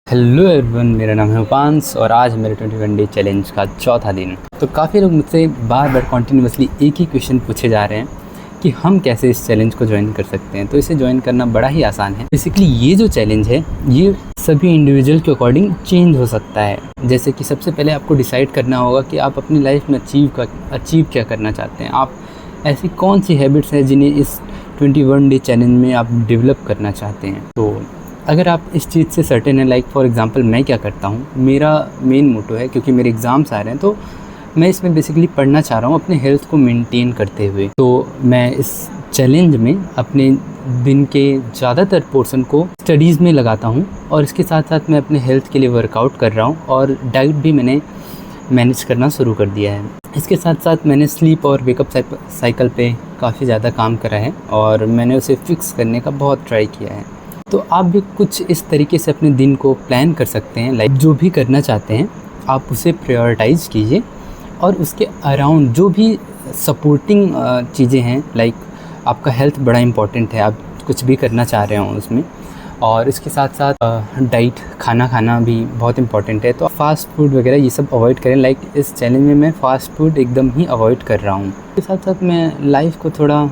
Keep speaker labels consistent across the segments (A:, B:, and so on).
A: Hello everyone, मेरा नाम है उपांश और आज मेरे 21 डे चैलेंज का चौथा दिन। तो काफ़ी लोग मुझसे बार बार कॉन्टीन्यूसली एक ही क्वेश्चन पूछे जा रहे हैं कि हम कैसे इस चैलेंज को ज्वाइन कर सकते हैं। तो इसे ज्वाइन करना बड़ा ही आसान है। बेसिकली ये जो चैलेंज है ये सभी इंडिविजुअल के अकॉर्डिंग चेंज हो सकता है। जैसे कि सबसे पहले आपको डिसाइड करना होगा कि आप अपनी लाइफ में अचीव क्या करना चाहते हैं। आप ऐसी कौन सी हैबिट्स हैं जिन्हें इस 21 डे चैलेंज में आप डेवलप करना चाहते हैं। तो अगर आप इस चीज़ से सर्टेन है, लाइक फॉर एग्जांपल मैं क्या करता हूँ, मेरा मेन मोटो है क्योंकि मेरे एग्ज़ाम्स आ रहे हैं तो मैं इसमें बेसिकली पढ़ना चाह रहा हूँ अपने हेल्थ को मेंटेन करते हुए। तो मैं इस चैलेंज में अपने दिन के ज़्यादातर पोर्शन को स्टडीज़ में लगाता हूँ और इसके साथ साथ मैं अपने हेल्थ के लिए वर्कआउट कर रहा हूँ और डाइट भी मैंने मैनेज करना शुरू कर दिया है। इसके साथ साथ मैंने स्लीप और वेकअप साइकिल पे काफ़ी ज़्यादा काम करा है और मैंने उसे फिक्स करने का बहुत ट्राई किया है। तो आप भी कुछ इस तरीके से अपने दिन को प्लान कर सकते हैं। लाइक जो भी करना चाहते हैं आप उसे प्रायोरिटाइज़ कीजिए और उसके अराउंड जो भी सपोर्टिंग चीज़ें हैं, लाइक आपका हेल्थ बड़ा इम्पॉर्टेंट है, आप कुछ भी करना चाह रहे हो उसमें, और इसके साथ साथ डाइट खाना भी बहुत इम्पॉर्टेंट है। तो फास्ट फूड वगैरह ये सब अवॉइड करें। लाइक इस चैलेंज में मैं फ़ास्ट फूड एकदम ही अवॉइड कर रहा हूँ। इसके साथ साथ मैं लाइफ को थोड़ा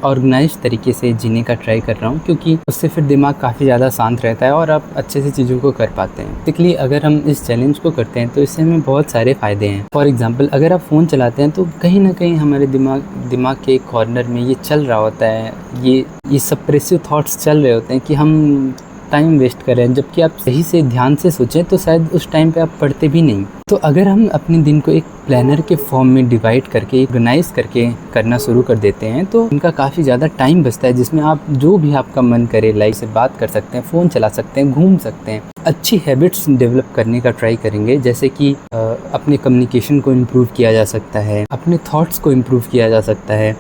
A: ऑर्गेनाइज तरीके से जीने का ट्राई कर रहा हूँ क्योंकि उससे फिर दिमाग काफ़ी ज़्यादा शांत रहता है और आप अच्छे से चीज़ों को कर पाते हैं। बेसिकली अगर हम इस चैलेंज को करते हैं तो इससे हमें बहुत सारे फ़ायदे हैं। फॉर एग्जांपल अगर आप फ़ोन चलाते हैं तो कहीं ना कहीं हमारे दिमाग के एक कॉर्नर में ये चल रहा होता है, ये सप्रेसिव थॉट्स चल रहे होते हैं कि हम टाइम वेस्ट कर रहे हैं, जबकि आप सही से ध्यान से सोचें तो शायद उस टाइम पे आप पढ़ते भी नहीं। तो अगर हम अपने दिन को एक प्लानर के फॉर्म में डिवाइड करके ऑर्गेनाइज करके करना शुरू कर देते हैं तो इनका काफ़ी ज़्यादा टाइम बचता है जिसमें आप जो भी आपका मन करे लाइक से बात कर सकते हैं, फ़ोन चला सकते हैं, घूम सकते हैं, अच्छी हैबिट्स डेवलप करने का ट्राई करेंगे। जैसे कि अपने कम्युनिकेशन को इम्प्रूव किया जा सकता है, अपने थॉट्स को इम्प्रूव किया जा सकता है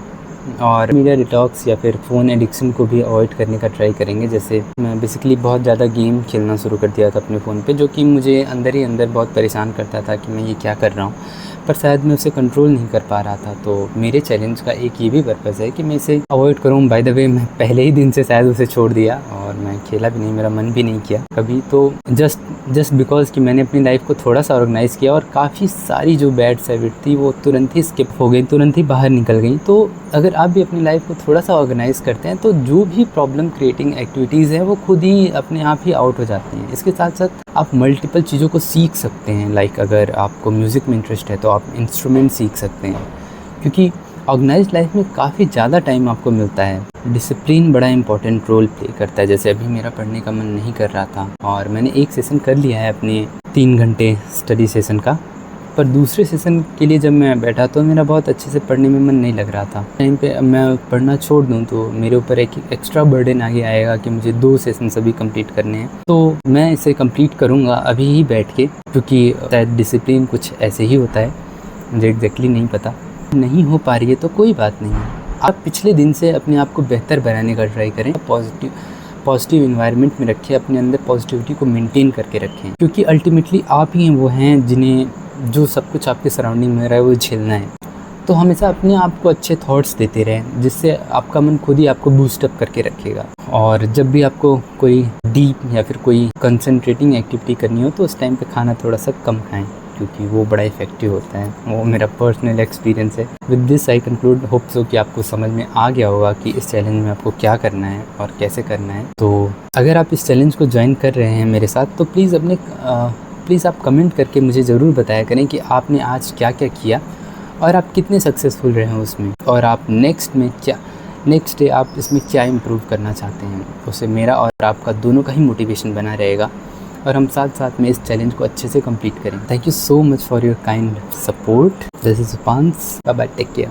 A: और मीडिया डिटॉक्स या फिर फ़ोन एडिक्शन को भी अवॉइड करने का ट्राई करेंगे। जैसे मैं बेसिकली बहुत ज़्यादा गेम खेलना शुरू कर दिया था अपने फ़ोन पे, जो कि मुझे अंदर ही अंदर बहुत परेशान करता था कि मैं ये क्या कर रहा हूँ, पर शायद मैं उसे कंट्रोल नहीं कर पा रहा था। तो मेरे चैलेंज का एक ये भी पर्पज़ है कि मैं इसे अवॉइड करूँ। बाय द वे मैं पहले ही दिन से शायद उसे छोड़ दिया और मैं खेला भी नहीं, मेरा मन भी नहीं किया कभी। तो जस्ट बिकॉज़ कि मैंने अपनी लाइफ को थोड़ा सा ऑर्गेनाइज़ किया और काफ़ी सारी जो बैड हैबिट थी वो तुरंत ही स्किप हो गई, तुरंत ही बाहर निकल गई। तो अगर आप भी अपनी लाइफ को थोड़ा सा ऑर्गेनाइज़ करते हैं तो जो भी प्रॉब्लम क्रिएटिंग एक्टिविटीज़ है वो खुद ही अपने आप ही आउट हो जाती हैं। इसके साथ साथ आप मल्टीपल चीज़ों को सीख सकते हैं। लाइक अगर आपको म्यूज़िक में इंटरेस्ट है तो आप इंस्ट्रूमेंट सीख सकते हैं क्योंकि ऑर्गेनाइज्ड लाइफ में काफ़ी ज़्यादा टाइम आपको मिलता है। डिसिप्लिन बड़ा इंपॉर्टेंट रोल प्ले करता है। जैसे अभी मेरा पढ़ने का मन नहीं कर रहा था और मैंने एक सेशन कर लिया है अपने 3 घंटे स्टडी सेशन का, पर दूसरे सेशन के लिए जब मैं बैठा तो मेरा बहुत अच्छे से पढ़ने में मन नहीं लग रहा था। टाइम पे मैं पढ़ना छोड़ दूं तो मेरे ऊपर एक एक्स्ट्रा बर्डन आगे आएगा कि मुझे 2 सेशन सभी कंप्लीट करने हैं। तो मैं इसे कंप्लीट करूंगा अभी ही बैठ के, क्योंकि शायद डिसिप्लिन कुछ ऐसे ही होता है, मुझे एग्जैक्टली नहीं पता। नहीं हो पा रही है तो कोई बात नहीं है, आप पिछले दिन से अपने आप को बेहतर बनाने का ट्राई करें। पॉजिटिव इन्वायरमेंट में रखें, अपने अंदर पॉजिटिविटी को मेंटेन करके रखें, क्योंकि अल्टीमेटली आप ही वो हैं जिन्हें जो सब कुछ आपके सराउंडिंग में रहा है वो झेलना है। तो हमेशा अपने आप को अच्छे थॉट्स देते रहें जिससे आपका मन खुद ही आपको बूस्टअप करके रखेगा। और जब भी आपको कोई डीप या फिर कोई कंसंट्रेटिंग एक्टिविटी करनी हो तो उस टाइम पे खाना थोड़ा सा कम खाएं क्योंकि वो बड़ा इफेक्टिव होता है। वो मेरा पर्सनल एक्सपीरियंस है। With this I conclude, hope so कि आपको समझ में आ गया होगा कि इस चैलेंज में आपको क्या करना है और कैसे करना है। तो अगर आप इस चैलेंज को ज्वाइन कर रहे हैं मेरे साथ तो प्लीज़ आप कमेंट करके मुझे ज़रूर बताया करें कि आपने आज क्या क्या किया और आप कितने सक्सेसफुल रहे हैं उसमें, और आप नेक्स्ट डे आप इसमें क्या इम्प्रूव करना चाहते हैं। उससे मेरा और आपका दोनों का ही मोटिवेशन बना रहेगा और हम साथ साथ में इस चैलेंज को अच्छे से कंप्लीट करें। Thank you so much for your kind support. This is Upansh, bye bye, take care.